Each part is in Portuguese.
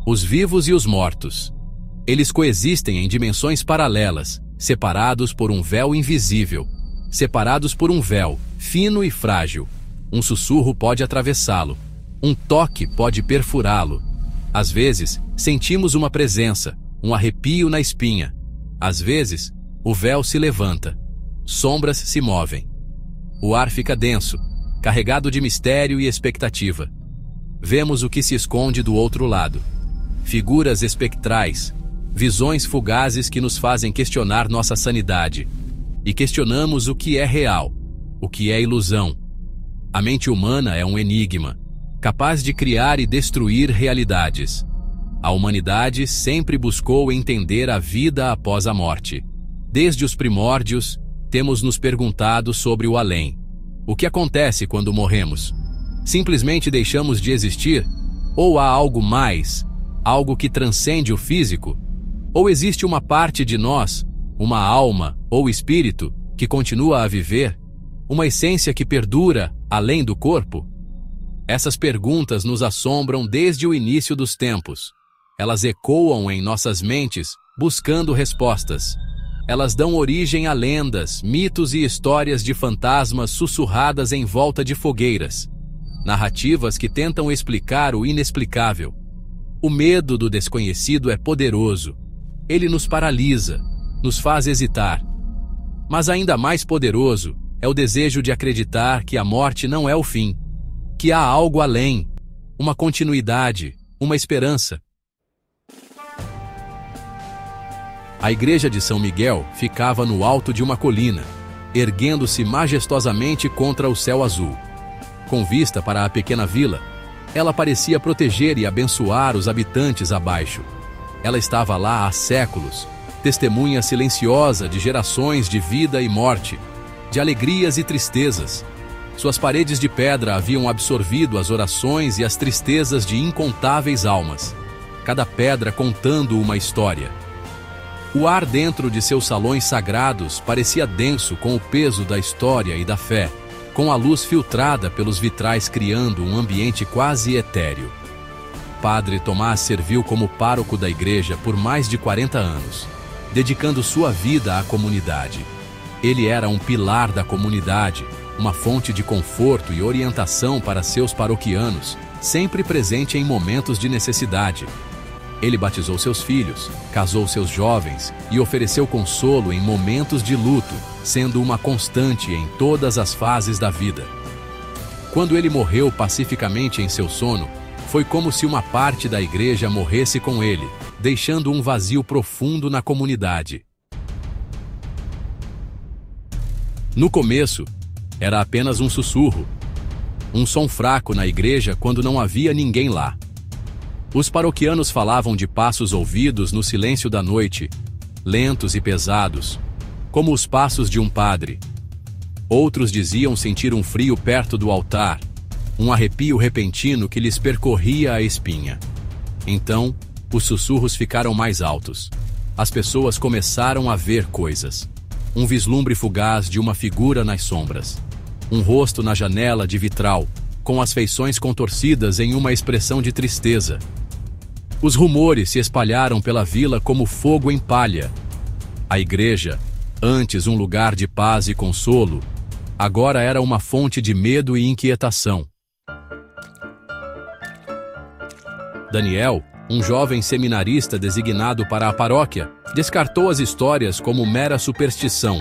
os vivos e os mortos. Eles coexistem em dimensões paralelas, separados por um véu invisível, separados por um véu, fino e frágil. Um sussurro pode atravessá-lo, um toque pode perfurá-lo. Às vezes, sentimos uma presença, um arrepio na espinha. Às vezes, o véu se levanta, sombras se movem. O ar fica denso, carregado de mistério e expectativa. Vemos o que se esconde do outro lado. Figuras espectrais, visões fugazes que nos fazem questionar nossa sanidade. E questionamos o que é real, o que é ilusão. A mente humana é um enigma, capaz de criar e destruir realidades. A humanidade sempre buscou entender a vida após a morte. Desde os primórdios, temos nos perguntado sobre o além. O que acontece quando morremos? Simplesmente deixamos de existir? Ou há algo mais, algo que transcende o físico? Ou existe uma parte de nós, uma alma ou espírito, que continua a viver? Uma essência que perdura além do corpo? Essas perguntas nos assombram desde o início dos tempos. Elas ecoam em nossas mentes, buscando respostas. Elas dão origem a lendas, mitos e histórias de fantasmas sussurradas em volta de fogueiras. Narrativas que tentam explicar o inexplicável. O medo do desconhecido é poderoso. Ele nos paralisa, nos faz hesitar. Mas ainda mais poderoso é o desejo de acreditar que a morte não é o fim, que há algo além, uma continuidade, uma esperança. A igreja de São Miguel ficava no alto de uma colina, erguendo-se majestosamente contra o céu azul. Com vista para a pequena vila, ela parecia proteger e abençoar os habitantes abaixo. Ela estava lá há séculos, testemunha silenciosa de gerações de vida e morte, de alegrias e tristezas. Suas paredes de pedra haviam absorvido as orações e as tristezas de incontáveis almas, cada pedra contando uma história. O ar dentro de seus salões sagrados parecia denso com o peso da história e da fé, com a luz filtrada pelos vitrais criando um ambiente quase etéreo. Padre Tomás serviu como pároco da igreja por mais de 40 anos, dedicando sua vida à comunidade. Ele era um pilar da comunidade, uma fonte de conforto e orientação para seus paroquianos, sempre presente em momentos de necessidade. Ele batizou seus filhos, casou seus jovens e ofereceu consolo em momentos de luto, sendo uma constante em todas as fases da vida. Quando ele morreu pacificamente em seu sono, foi como se uma parte da igreja morresse com ele, deixando um vazio profundo na comunidade. No começo, era apenas um sussurro, um som fraco na igreja quando não havia ninguém lá. Os paroquianos falavam de passos ouvidos no silêncio da noite, lentos e pesados, como os passos de um padre. Outros diziam sentir um frio perto do altar, um arrepio repentino que lhes percorria a espinha. Então, os sussurros ficaram mais altos. As pessoas começaram a ver coisas. Um vislumbre fugaz de uma figura nas sombras. Um rosto na janela de vitral, com as feições contorcidas em uma expressão de tristeza. Os rumores se espalharam pela vila como fogo em palha. A igreja, antes um lugar de paz e consolo, agora era uma fonte de medo e inquietação. Daniel, um jovem seminarista designado para a paróquia, descartou as histórias como mera superstição.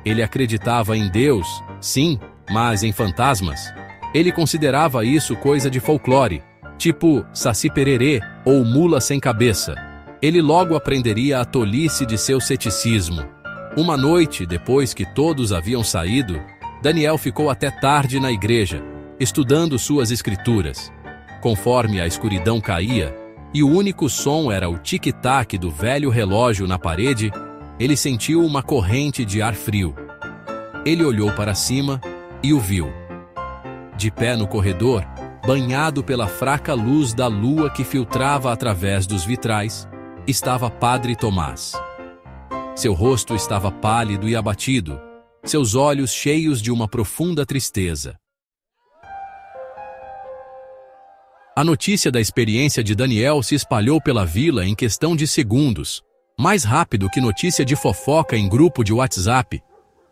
Ele acreditava em Deus, sim, mas em fantasmas. Ele considerava isso coisa de folclore, tipo Saci Pererê ou Mula Sem Cabeça. Ele logo aprenderia a tolice de seu ceticismo. Uma noite, depois que todos haviam saído, Daniel ficou até tarde na igreja, estudando suas escrituras. Conforme a escuridão caía, e o único som era o tic-tac do velho relógio na parede, ele sentiu uma corrente de ar frio. Ele olhou para cima e o viu. De pé no corredor, banhado pela fraca luz da lua que filtrava através dos vitrais, estava Padre Tomás. Seu rosto estava pálido e abatido, seus olhos cheios de uma profunda tristeza. A notícia da experiência de Daniel se espalhou pela vila em questão de segundos, mais rápido que notícia de fofoca em grupo de WhatsApp.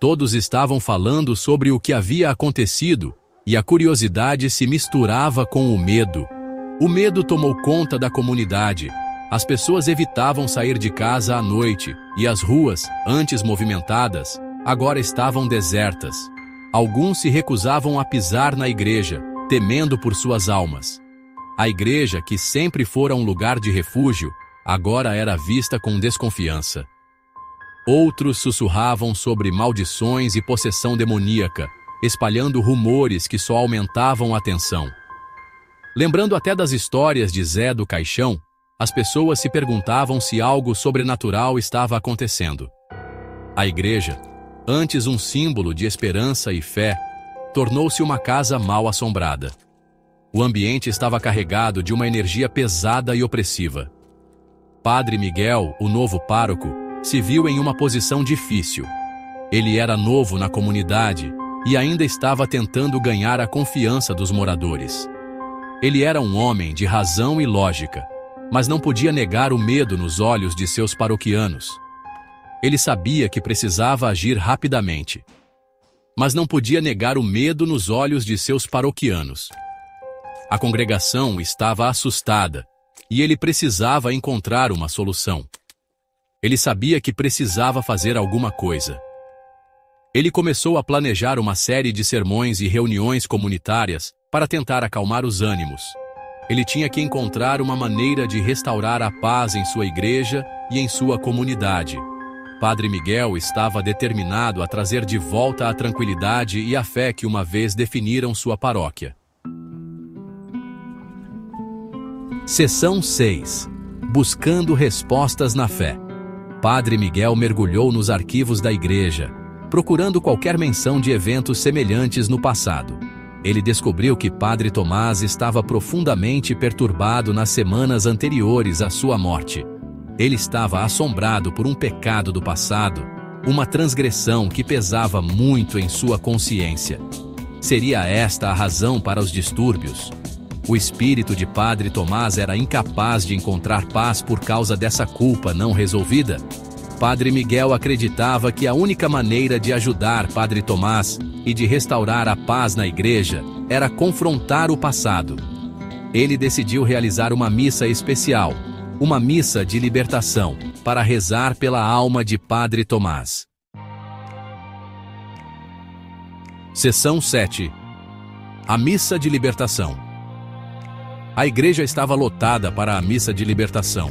Todos estavam falando sobre o que havia acontecido, e a curiosidade se misturava com o medo. O medo tomou conta da comunidade. As pessoas evitavam sair de casa à noite, e as ruas, antes movimentadas, agora estavam desertas. Alguns se recusavam a pisar na igreja, temendo por suas almas. A igreja, que sempre fora um lugar de refúgio, agora era vista com desconfiança. Outros sussurravam sobre maldições e possessão demoníaca, espalhando rumores que só aumentavam a tensão. Lembrando até das histórias de Zé do Caixão, as pessoas se perguntavam se algo sobrenatural estava acontecendo. A igreja, antes um símbolo de esperança e fé, tornou-se uma casa mal assombrada. O ambiente estava carregado de uma energia pesada e opressiva. Padre Miguel, o novo pároco, se viu em uma posição difícil. Ele era novo na comunidade e ainda estava tentando ganhar a confiança dos moradores. Ele era um homem de razão e lógica, mas não podia negar o medo nos olhos de seus paroquianos. Ele sabia que precisava agir rapidamente, mas não podia negar o medo nos olhos de seus paroquianos. A congregação estava assustada e ele precisava encontrar uma solução. Ele sabia que precisava fazer alguma coisa. Ele começou a planejar uma série de sermões e reuniões comunitárias para tentar acalmar os ânimos. Ele tinha que encontrar uma maneira de restaurar a paz em sua igreja e em sua comunidade. Padre Miguel estava determinado a trazer de volta a tranquilidade e a fé que uma vez definiram sua paróquia. Seção 6. Buscando respostas na fé. Padre Miguel mergulhou nos arquivos da igreja, procurando qualquer menção de eventos semelhantes no passado. Ele descobriu que Padre Tomás estava profundamente perturbado nas semanas anteriores à sua morte. Ele estava assombrado por um pecado do passado, uma transgressão que pesava muito em sua consciência. Seria esta a razão para os distúrbios? O espírito de Padre Tomás era incapaz de encontrar paz por causa dessa culpa não resolvida? Padre Miguel acreditava que a única maneira de ajudar Padre Tomás e de restaurar a paz na igreja era confrontar o passado. Ele decidiu realizar uma missa especial, uma missa de libertação, para rezar pela alma de Padre Tomás. Seção 7. A missa de libertação. A igreja estava lotada para a missa de libertação.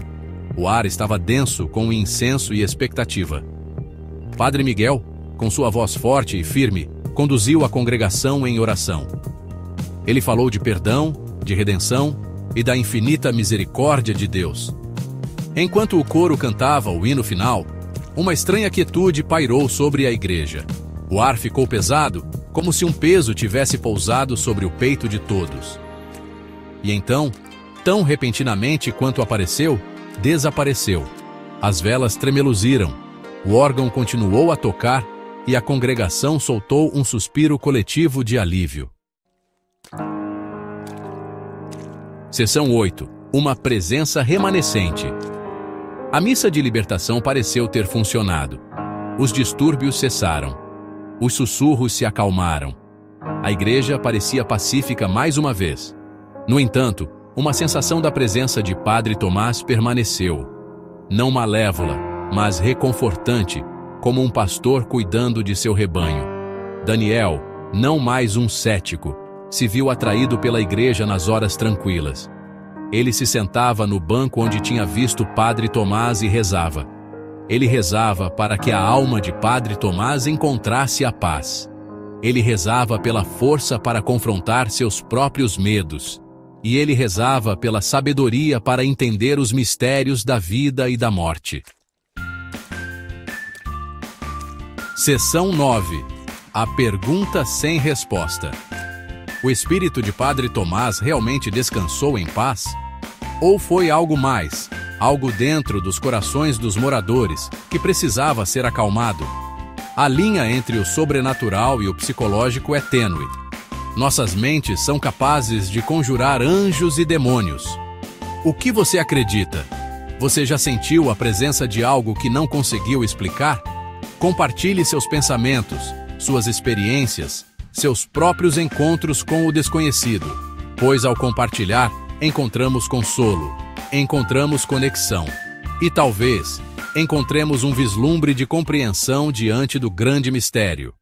O ar estava denso com incenso e expectativa. Padre Miguel, com sua voz forte e firme, conduziu a congregação em oração. Ele falou de perdão, de redenção e da infinita misericórdia de Deus. Enquanto o coro cantava o hino final, uma estranha quietude pairou sobre a igreja. O ar ficou pesado, como se um peso tivesse pousado sobre o peito de todos. E então, tão repentinamente quanto apareceu, desapareceu. As velas tremeluziram, o órgão continuou a tocar e a congregação soltou um suspiro coletivo de alívio. Seção 8. Uma presença remanescente. A missa de libertação pareceu ter funcionado. Os distúrbios cessaram. Os sussurros se acalmaram. A igreja parecia pacífica mais uma vez. No entanto, uma sensação da presença de Padre Tomás permaneceu. Não malévola, mas reconfortante, como um pastor cuidando de seu rebanho. Daniel, não mais um cético, se viu atraído pela igreja nas horas tranquilas. Ele se sentava no banco onde tinha visto Padre Tomás e rezava. Ele rezava para que a alma de Padre Tomás encontrasse a paz. Ele rezava pela força para confrontar seus próprios medos. E ele rezava pela sabedoria para entender os mistérios da vida e da morte. Seção 9. A pergunta sem resposta. O espírito de Padre Tomás realmente descansou em paz? Ou foi algo mais, algo dentro dos corações dos moradores, que precisava ser acalmado? A linha entre o sobrenatural e o psicológico é tênue. Nossas mentes são capazes de conjurar anjos e demônios. O que você acredita? Você já sentiu a presença de algo que não conseguiu explicar? Compartilhe seus pensamentos, suas experiências, seus próprios encontros com o desconhecido, pois ao compartilhar, encontramos consolo, encontramos conexão e talvez encontremos um vislumbre de compreensão diante do grande mistério.